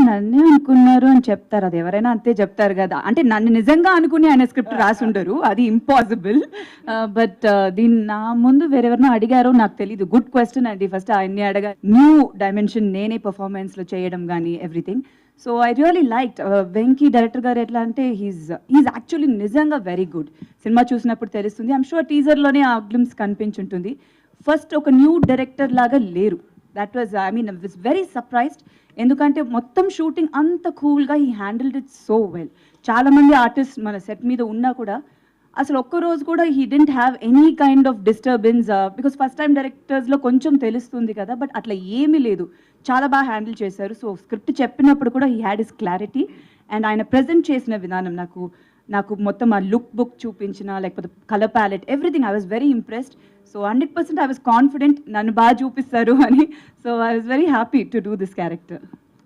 నన్నే అనుకున్నారు అని చెప్తారు, అది ఎవరైనా అంతే చెప్తారు కదా. అంటే నన్ను నిజంగా అనుకుని ఆయన స్క్రిప్ట్ రాసి ఉండరు, అది ఇంపాసిబుల్. బట్ దీన్ని నా ముందు వేరెవరినో అడిగారో నాకు తెలీదు. గుడ్ క్వశ్చన్ అండి. ఫస్ట్ ఆయన్ని అడగా, న్యూ డైమెన్షన్ నేనే పర్ఫార్మెన్స్లో చేయడం కానీ everything. So I really like Venky director గారు. ఎట్లా అంటే హీజ్ యాక్చువల్లీ నిజంగా వెరీ గుడ్. సినిమా చూసినప్పుడు తెలుస్తుంది. ఐమ్ షూర్ టీజర్లోనే ఆ గ్లిమ్స్ కనిపించుంటుంది. ఫస్ట్ ఒక న్యూ డైరెక్టర్ లాగా లేరు. That was, I mean, I was very surprised. ఎందుకంటే మొత్తం షూటింగ్ అంత కూల్గా he handled it so well. చాలామంది ఆర్టిస్ట్ మన సెట్ మీద ఉన్నా కూడా అసలు ఒక్కరోజు కూడా he didn't have any kind of disturbance. Because first time డైరెక్టర్స్లో కొంచెం తెలుస్తుంది కదా, బట్ అట్లా ఏమీ లేదు. చాలా బాగా హ్యాండిల్ చేశారు. సో స్క్రిప్ట్ చెప్పినప్పుడు కూడా he had his clarity. And ఆయన ప్రజెంట్ చేసిన విధానం నాకు మొత్తం ఆ లుక్ బుక్ చూపించిన, లేకపోతే colour palette, everything I was very impressed. So 100% I was confident నన్ను బాగా చూపిస్తారు అని. So I was very happy to do this character.